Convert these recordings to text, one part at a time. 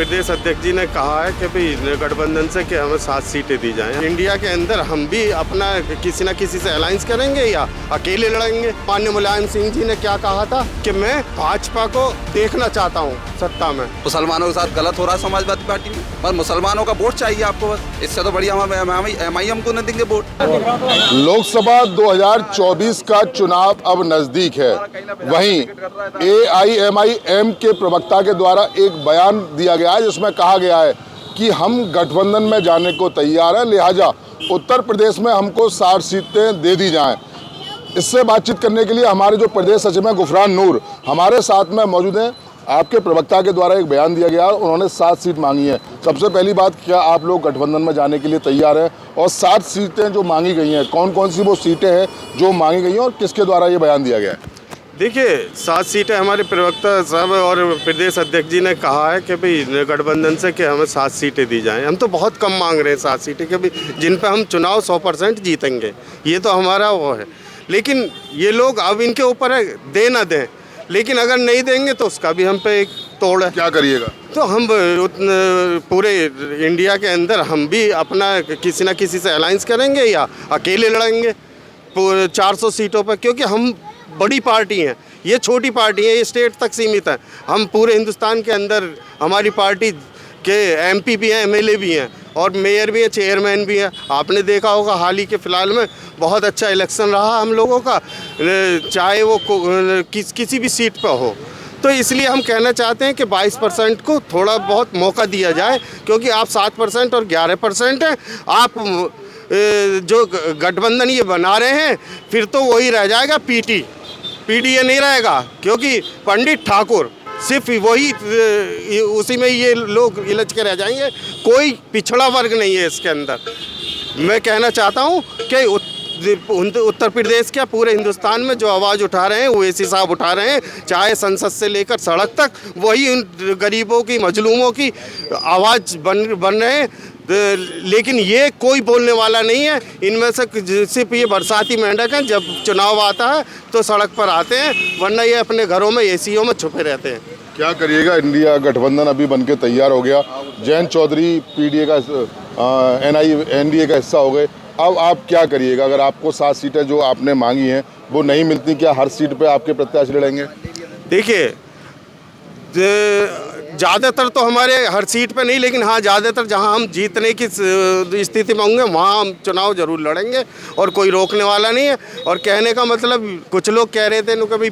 प्रदेश अध्यक्ष जी ने कहा है कि भाई गठबंधन से कि हमें 7 सीटें दी जाएं। इंडिया के अंदर हम भी अपना किसी न किसी से अलायंस करेंगे या अकेले लड़ेंगे। माननीय मुलायम सिंह जी ने क्या कहा था कि मैं भाजपा को देखना चाहता हूँ सत्ता में। मुसलमानों के साथ गलत हो रहा है समाजवादी पार्टी में, बस मुसलमानों का वोट चाहिए आपको, बस इससे तो बढ़िया हम MIM को नहीं देंगे वोट। लोकसभा 2024 का चुनाव अब नजदीक है। वहीं AIMIM के प्रवक्ता के द्वारा एक बयान दिया गया है जिसमें कहा गया है कि हम गठबंधन में जाने को तैयार हैं, लिहाजा उत्तर प्रदेश में हमको 60 सीटें दे दी जाएं। इससे बातचीत करने के लिए हमारे जो प्रदेश सचिव हैं गुफरान नूर हमारे साथ में मौजूद हैं। आपके प्रवक्ता के द्वारा एक बयान दिया गया, उन्होंने 7 सीट मांगी है। सबसे पहली बात, क्या आप लोग गठबंधन में जाने के लिए तैयार हैं? और 7 सीटें जो मांगी गई हैं, कौन कौन सी वो सीटें हैं जो मांगी गई हैं और किसके द्वारा ये बयान दिया गया है? देखिए, 7 सीटें हमारे प्रवक्ता साहब और प्रदेश अध्यक्ष जी ने कहा है कि भाई गठबंधन से कि हमें 7 सीटें दी जाएं। हम तो बहुत कम मांग रहे हैं 7 सीटें कि भाई जिन पर हम चुनाव 100% जीतेंगे, ये तो हमारा वो है। लेकिन ये लोग अब इनके ऊपर है, दे ना दें, लेकिन अगर नहीं देंगे तो उसका भी हम पे एक तोड़ है। क्या करिएगा? तो हम पूरे इंडिया के अंदर हम भी अपना किसी न किसी से अलायंस करेंगे या अकेले लड़ेंगे 400 सीटों पर, क्योंकि हम बड़ी पार्टी हैं, ये छोटी पार्टी है, ये स्टेट तक सीमित है। हम पूरे हिंदुस्तान के अंदर हमारी पार्टी के MP भी हैं, MLA भी हैं और मेयर भी है, चेयरमैन भी है। आपने देखा होगा हाल ही के फिलहाल में बहुत अच्छा इलेक्शन रहा हम लोगों का, चाहे वो किसी भी सीट पर हो। तो इसलिए हम कहना चाहते हैं कि 22% को थोड़ा बहुत मौका दिया जाए, क्योंकि आप 7% और 11% हैं। आप जो गठबंधन ये बना रहे हैं, फिर तो वही रह जाएगा PDA नहीं रहेगा, क्योंकि पंडित ठाकुर सिर्फ वही उसी में ये लोग इलझ के रह जाएंगे। कोई पिछड़ा वर्ग नहीं है इसके अंदर। मैं कहना चाहता हूँ कि उत्तर प्रदेश क्या पूरे हिंदुस्तान में जो आवाज़ उठा रहे हैं ओवैसी साहब उठा रहे हैं, चाहे संसद से लेकर सड़क तक, वही उन गरीबों की मजलूमों की आवाज़ बन रहे हैं। लेकिन ये कोई बोलने वाला नहीं है। इनमें से सिर्फ ये बरसाती मेंढक हैं, जब चुनाव आता है तो सड़क पर आते हैं, वरना ये अपने घरों में ACO में छुपे रहते हैं। क्या करिएगा? इंडिया गठबंधन अभी बनके तैयार हो गया, जयंत चौधरी PDA का NDA का हिस्सा हो गए। अब आप क्या करिएगा? अगर आपको 7 सीटें जो आपने मांगी हैं वो नहीं मिलती, क्या हर सीट पे आपके प्रत्याशी लड़ेंगे? देखिए, ज़्यादातर तो हमारे हर सीट पे नहीं, लेकिन हाँ ज़्यादातर जहाँ हम जीतने की स्थिति में होंगे वहाँ हम चुनाव ज़रूर लड़ेंगे और कोई रोकने वाला नहीं है। और कहने का मतलब, कुछ लोग कह रहे थे कि भाई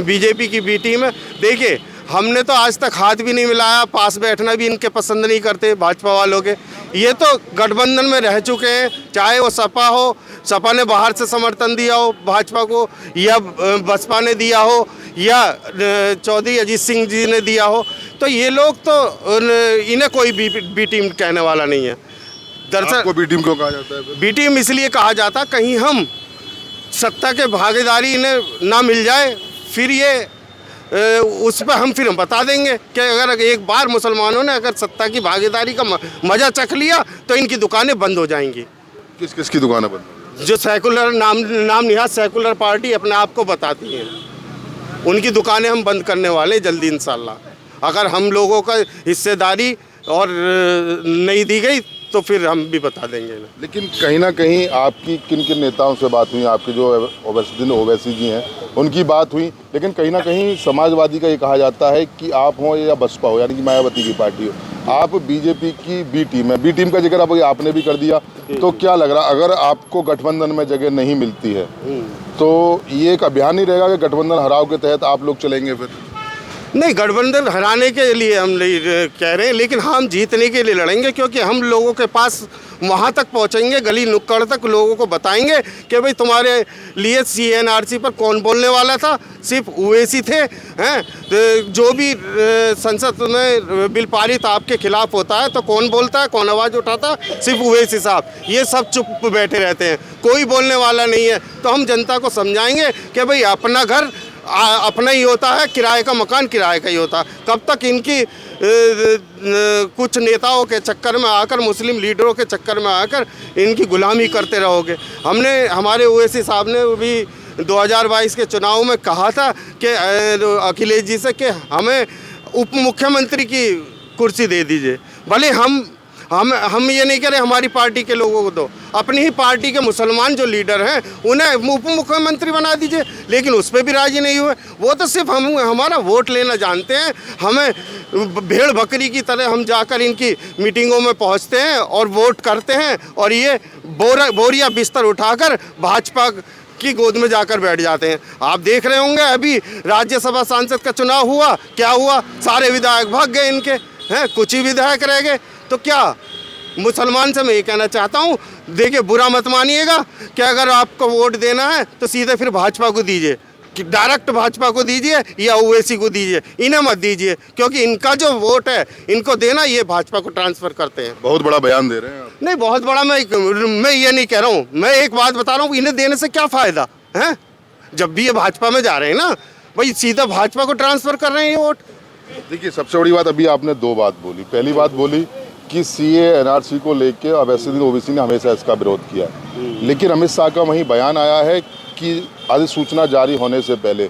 BJP की B टीम है। देखिए, हमने तो आज तक हाथ भी नहीं मिलाया, पास बैठना भी इनके पसंद नहीं करते भाजपा वालों के। ये तो गठबंधन में रह चुके हैं, चाहे वो सपा हो, सपा ने बाहर से समर्थन दिया हो भाजपा को, या बसपा ने दिया हो, या चौधरी अजीत सिंह जी ने दिया हो। तो ये लोग तो इन्हें कोई बी टीम कहने वाला नहीं है। दरअसल B टीम क्यों कहा जाता है? B टीम इसलिए कहा जाता, कहीं हम सत्ता के भागीदारी इन्हें ना मिल जाए, फिर ये उस पर हम फिर बता देंगे कि अगर एक बार मुसलमानों ने अगर सत्ता की भागीदारी का मजा चख लिया तो इनकी दुकानें बंद हो जाएंगी। किस किस की दुकानें बंद? जो सेकुलर नाम निहाद सेकुलर पार्टी अपने आप को बताती है, उनकी दुकानें हम बंद करने वाले जल्दी इंशाल्लाह। अगर हम लोगों का हिस्सेदारी और नहीं दी गई तो फिर हम भी बता देंगे। लेकिन कहीं ना कहीं आपकी किन किन नेताओं से बात हुई? आपके जो ओवैसी जी हैं उनकी बात हुई, लेकिन कहीं ना कहीं समाजवादी का ये कहा जाता है कि आप हो या बसपा हो, यानी कि मायावती की पार्टी हो, आप BJP की B टीम है। B टीम का जिक्र अब आपने भी कर दिया, तो क्या लग रहा, अगर आपको गठबंधन में जगह नहीं मिलती है तो ये एक अभियान ही रहेगा कि गठबंधन हराव के तहत आप लोग चलेंगे? फिर नहीं, गठबंधन हराने के लिए हम नहीं कह रहे हैं, लेकिन हम जीतने के लिए लड़ेंगे, क्योंकि हम लोगों के पास वहाँ तक पहुँचेंगे, गली नुक्कड़ तक लोगों को बताएंगे कि भाई तुम्हारे लिए CNRC पर कौन बोलने वाला था, सिर्फ ओवैसी थे हैं। तो जो भी संसद में बिल पारित आपके खिलाफ होता है तो कौन बोलता है, कौन आवाज़ उठाता है? सिर्फ ओवैसी साहब। ये सब चुप बैठे रहते हैं, कोई बोलने वाला नहीं है। तो हम जनता को समझाएंगे कि भाई अपना घर अपना ही होता है, किराए का मकान किराए का ही होता है। कब तक इनकी कुछ नेताओं के चक्कर में आकर, मुस्लिम लीडरों के चक्कर में आकर इनकी गुलामी करते रहोगे? हमारे ओवैसी साहब ने भी 2022 के चुनाव में कहा था कि अखिलेश जी से कि हमें उप मुख्यमंत्री की कुर्सी दे दीजिए। भले हम ये नहीं कह रहे हमारी पार्टी के लोगों को दो, अपनी ही पार्टी के मुसलमान जो लीडर हैं उन्हें उप मुख्यमंत्री बना दीजिए, लेकिन उस पर भी राजी नहीं हुए। वो तो सिर्फ हमारा वोट लेना जानते हैं, हमें भेड़ बकरी की तरह हम जाकर इनकी मीटिंगों में पहुंचते हैं और वोट करते हैं, और ये बोरिया बिस्तर उठाकर भाजपा की गोद में जाकर बैठ जाते हैं। आप देख रहे होंगे अभी राज्यसभा सांसद का चुनाव हुआ, क्या हुआ, सारे विधायक भाग गए इनके, हैं कुछ ही विधायक रह गए। तो क्या मुसलमान से मैं ये कहना चाहता हूँ, देखिए बुरा मत मानिएगा कि अगर आपको वोट देना है तो सीधे फिर भाजपा को दीजिए, कि डायरेक्ट भाजपा को दीजिए या ओवैसी को दीजिए, इन्हें मत दीजिए, क्योंकि इनका जो वोट है इनको देना, ये भाजपा को ट्रांसफ़र करते हैं। बहुत बड़ा बयान दे रहे हैं आप। नहीं, बहुत बड़ा मैं ये नहीं कह रहा हूँ, मैं एक बात बता रहा हूँ, इन्हें देने से क्या फ़ायदा है? जब भी ये भाजपा में जा रहे हैं ना भाई, सीधा भाजपा को ट्रांसफ़र कर रहे हैं ये वोट। देखिए, सबसे बड़ी बात अभी आपने दो बात बोली। पहली बात बोली कि सीए एनआरसी को लेके अवैसी ओबीसी ने हमेशा इसका विरोध किया, लेकिन अमित शाह का वहीं बयान आया है कि अधिसूचना जारी होने से पहले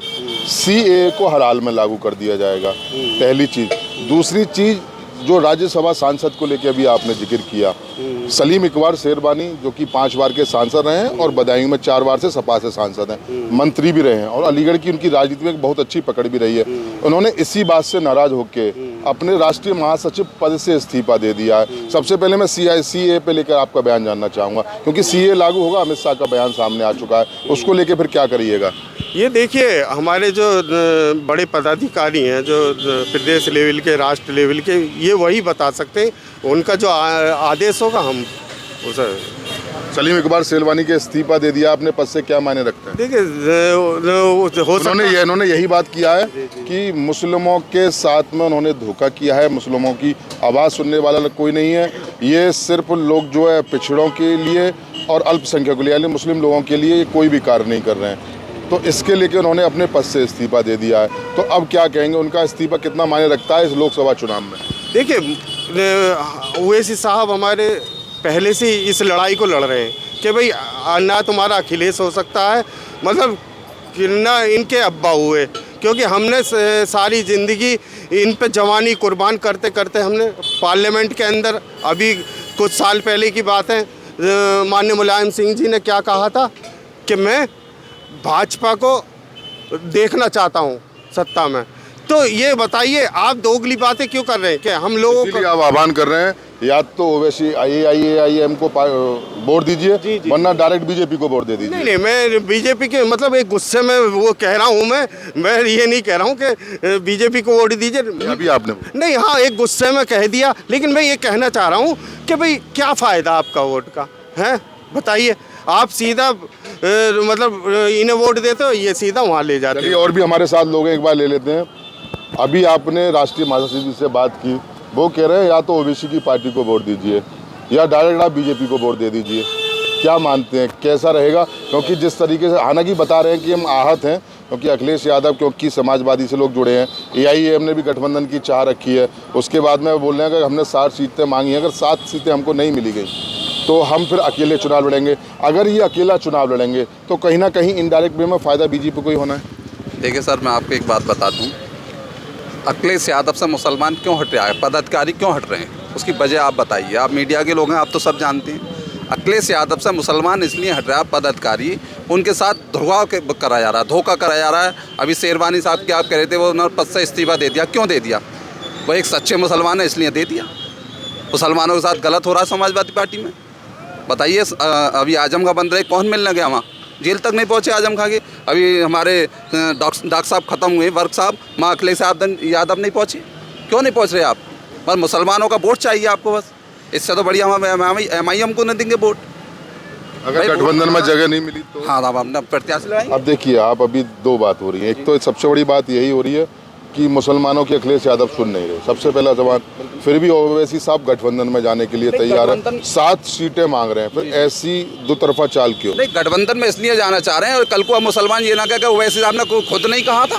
सीए को हर हाल में लागू कर दिया जाएगा, पहली चीज़। दूसरी चीज़, जो राज्यसभा सांसद को लेके अभी आपने जिक्र किया, सलीम इकबाल शेरबानी जो कि 5 बार के सांसद रहे हैं और बदायूं में 4 बार से सपा से सांसद हैं, मंत्री भी रहे हैं और अलीगढ़ की उनकी राजनीति में बहुत अच्छी पकड़ भी रही है। उन्होंने इसी बात से नाराज होकर अपने राष्ट्रीय महासचिव पद से इस्तीफा दे दिया है। सबसे पहले मैं सीए पे लेकर आपका बयान जानना चाहूँगा, क्योंकि सीए लागू होगा, अमित शाह का बयान सामने आ चुका है, उसको लेकर फिर क्या करिएगा? ये देखिए, हमारे जो बड़े पदाधिकारी हैं, जो प्रदेश लेवल के, राष्ट्र लेवल के, ये वही बता सकते हैं, उनका जो आदेश होगा हम उसे। सलीम इकबाल शेरबानी के इस्तीफा दे दिया आपने पद से, क्या मायने रखते हैं? देखिए, हो सकता है इन्होंने यही बात किया है कि मुस्लिमों के साथ में उन्होंने धोखा किया है, मुस्लिमों की आवाज़ सुनने वाला कोई नहीं है, ये सिर्फ लोग जो है पिछड़ों के लिए और अल्पसंख्यकों के लिए, यानी मुस्लिम लोगों के लिए कोई भी कार्य नहीं कर रहे हैं। तो इसके लेके उन्होंने अपने पद से इस्तीफा दे दिया है। तो अब क्या कहेंगे, उनका इस्तीफा कितना मायने रखता है इस लोकसभा चुनाव में? देखिए, ओवैसी साहब हमारे पहले से इस लड़ाई को लड़ रहे हैं कि भाई ना तुम्हारा अखिलेश हो सकता है, मतलब कि ना इनके अब्बा हुए, क्योंकि हमने सारी ज़िंदगी इन पे जवानी कुर्बान करते करते हमने पार्लियामेंट के अंदर, अभी कुछ साल पहले की बात है, माननीय मुलायम सिंह जी ने क्या कहा था कि मैं भाजपा को देखना चाहता हूँ सत्ता में। तो ये बताइए, आप दोगली बातें क्यों कर रहे हैं कि हम लोगों को? आप आह्वान कर रहे हैं या तो ओवैसी AIIM को वोट दीजिए, वरना डायरेक्ट बीजेपी को वोट दे दीजिए। नहीं, मैं बीजेपी के मतलब एक गुस्से में वो कह रहा हूँ, मैं ये नहीं कह रहा हूँ कि बीजेपी को वोट दीजिए। अभी आपने नहीं, हाँ, एक गुस्से में कह दिया, लेकिन मैं ये कहना चाह रहा हूँ कि भाई क्या फ़ायदा आपका वोट का है? बताइए, आप सीधा मतलब इन्हें वोट देते हो, ये सीधा वहाँ ले जाते हैं। और भी हमारे साथ लोग एक बार ले लेते हैं। अभी आपने राष्ट्रीय महासचिव से बात की, वो कह रहे हैं या तो ओबीसी की पार्टी को वोट दीजिए या डायरेक्ट आप बीजेपी को वोट दे दीजिए। क्या मानते हैं, कैसा रहेगा? क्योंकि जिस तरीके से हालांकि बता रहे हैं कि हम आहत हैं, क्योंकि अखिलेश यादव क्योंकि समाजवादी से लोग जुड़े हैं, AIIM ने भी गठबंधन की चाह रखी है। उसके बाद में बोल रहे हैं कि हमने 60 सीटें मांगी हैं, अगर 7 सीटें हमको नहीं मिली गई तो हम फिर अकेले चुनाव लड़ेंगे। अगर ये अकेला चुनाव लड़ेंगे तो कहीं ना कहीं इनडायरेक्ट वे में फ़ायदा बीजेपी को ही होना है। देखिए सर, मैं आपको एक बात बता दूं, अखिलेश यादव से मुसलमान क्यों हट रहा है, पदाधिकारी क्यों हट रहे हैं, उसकी वजह आप बताइए। आप मीडिया के लोग हैं, आप तो सब जानते हैं। अखिलेश यादव से मुसलमान इसलिए हट रहा है, पदाधिकारी उनके साथ धोखा कराया जा रहा है, धोखा कराया जा रहा है। अभी शेरबानी साहब क्या आप कह रहे थे, वो उन्होंने पद से इस्तीफा दे दिया, क्यों दे दिया? वो एक सच्चे मुसलमान है इसलिए दे दिया। मुसलमानों के साथ गलत हो रहा है समाजवादी पार्टी में, बताइए। अभी आजम का बंद रहे, कौन मिलने गया वहाँ? जेल तक नहीं पहुँचे आजम खा के। अभी हमारे डॉक्टर साहब ख़त्म हुए, वर्क साहब, माँ अखिलेश यादव नहीं पहुँचे, क्यों नहीं पहुँच रहे आप? बस मुसलमानों का वोट चाहिए आपको, बस। इससे तो बढ़िया हम MIM को नहीं देंगे वोट। अगर गठबंधन में जगह नहीं मिली तो हाँ, अब अपना प्रत्याशी लगाएंगे। अब देखिए, आप अभी दो बात हो रही है। एक तो सबसे बड़ी बात यही हो रही है कि मुसलमानों की अखिलेश यादव सुन नहीं रहे, सबसे पहला सवाल। फिर भी ओवैसी साहब गठबंधन में जाने के लिए तैयार है, 7 सीटें मांग रहे हैं, फिर ऐसी दो तरफा चाल क्यों? नहीं, गठबंधन में इसलिए जाना चाह रहे हैं, और कल को अब मुसलमान ये ना कहे ओवैसी साहब ने खुद नहीं कहा था,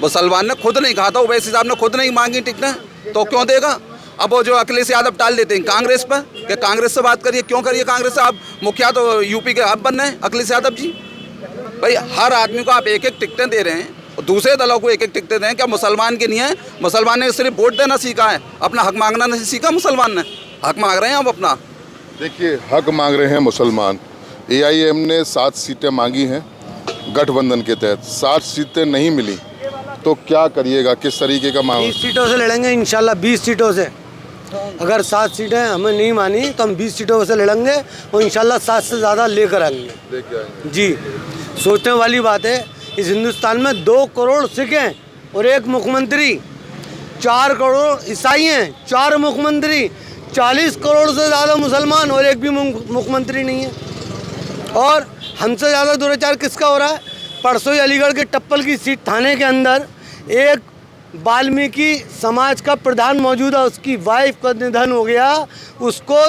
मुसलमान ने खुद नहीं कहा था, ओवैसी साहब ने खुद नहीं मांगी टिकटें, तो क्यों देगा? अब वो जो अखिलेश यादव टाल देते हैं कांग्रेस पर, कि कांग्रेस से बात करिए, क्यों करिए कांग्रेस से? आप मुखिया तो यूपी के आप बन रहे हैं अखिलेश यादव जी। भाई हर आदमी को आप एक टिकटें दे रहे हैं, और दूसरे दलों को एक एक टिकटें दें। क्या मुसलमान के नहीं है? मुसलमान ने सिर्फ वोट देना सीखा है, अपना हक मांगना नहीं सीखा। मुसलमान ने हक मांग रहे हैं अब अपना। देखिए, हक मांग रहे हैं मुसलमान। AIM ने 7 सीटें मांगी हैं गठबंधन के तहत, 7 सीटें नहीं मिली तो क्या करिएगा, किस तरीके का माहौल? 20 सीटों से लड़ेंगे इंशाल्लाह, 20 सीटों से। अगर 7 सीटें हमें नहीं मानी तो हम 20 सीटों से लड़ेंगे और इंशाल्लाह 7 से ज़्यादा लेकर आएंगे। जी, सोचने वाली बात है, इस हिंदुस्तान में 2 करोड़ सिख हैं और 1 मुख्यमंत्री, 4 करोड़ ईसाई हैं, 4 मुख्यमंत्री, 40 करोड़ से ज़्यादा मुसलमान और 1 भी मुख्यमंत्री नहीं है। और हमसे ज़्यादा दुराचार किसका हो रहा है? परसों ही अलीगढ़ के टप्पल की सीट थाने के अंदर एक वाल्मीकि समाज का प्रधान मौजूद है, उसकी वाइफ का निधन हो गया, उसको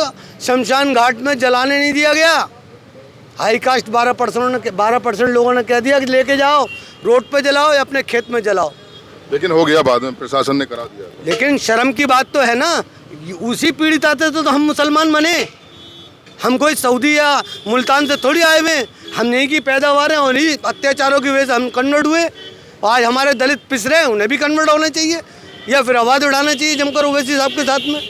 शमशान घाट में जलाने नहीं दिया गया। हाई कास्ट 12% लोगों ने कह दिया कि लेके जाओ, रोड पे जलाओ या अपने खेत में जलाओ। लेकिन हो गया, बाद में प्रशासन ने करा दिया। लेकिन शर्म की बात तो है ना, उसी पीड़ित आते तो हम मुसलमान बने। हम कोई सऊदी या मुल्तान से थोड़ी आए हुए, हम नहीं की पैदावार हैं और ही अत्याचारों की वजह से हम कन्वर्ट हुए। आज हमारे दलित पिस रहे हैं, उन्हें भी कन्वर्ट होना चाहिए या फिर आवाज़ उठाना चाहिए जमकर ओवैसी साहब के साथ में।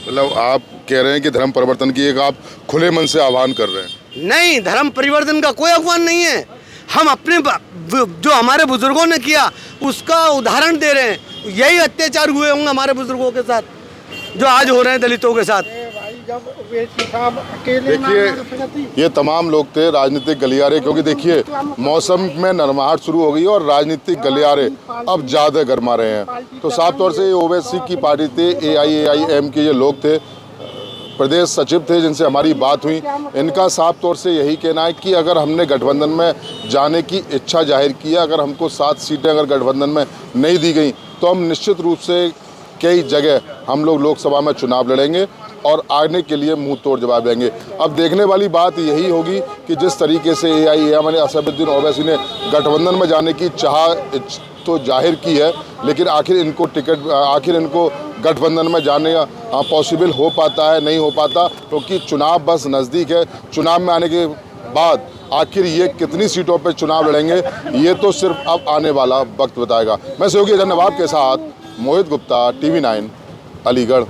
मतलब आप कह रहे हैं कि धर्म परिवर्तन की एक आप खुले मन से आह्वान कर रहे हैं? नहीं, धर्म परिवर्तन का कोई आह्वान नहीं है। हम अपने जो हमारे बुजुर्गों ने किया उसका उदाहरण दे रहे हैं। यही अत्याचार हुए होंगे हमारे बुजुर्गों के साथ जो आज हो रहे हैं दलितों के साथ। देखिए, ये तमाम लोग थे राजनीतिक गलियारे, क्योंकि देखिए मौसम में नरमाहट शुरू हो गई और राजनीतिक गलियारे अब ज़्यादा गर्मा रहे हैं। तो साफ तौर से ओवैसी की पार्टी थे, AIM के ये लोग थे, प्रदेश सचिव थे जिनसे हमारी बात हुई। इनका साफ तौर से यही कहना है कि अगर हमने गठबंधन में जाने की इच्छा जाहिर किया, अगर हमको 7 सीटें अगर गठबंधन में नहीं दी गई तो हम निश्चित रूप से कई जगह हम लोग लोकसभा में चुनाव लड़ेंगे और आने के लिए मुंह तोड़ जवाब देंगे। अब देखने वाली बात यही होगी कि जिस तरीके से AIM ने असदुद्दीन ओवैसी ने गठबंधन में जाने की चाह तो जाहिर की है, लेकिन आखिर इनको गठबंधन में जाने का पॉसिबल हो पाता है, नहीं हो पाता, क्योंकि चुनाव बस नज़दीक है। चुनाव में आने के बाद आखिर ये कितनी सीटों पर चुनाव लड़ेंगे ये तो सिर्फ अब आने वाला वक्त बताएगा। मैं सहयोगी नवाब के साथ मोहित गुप्ता, TV9 अलीगढ़।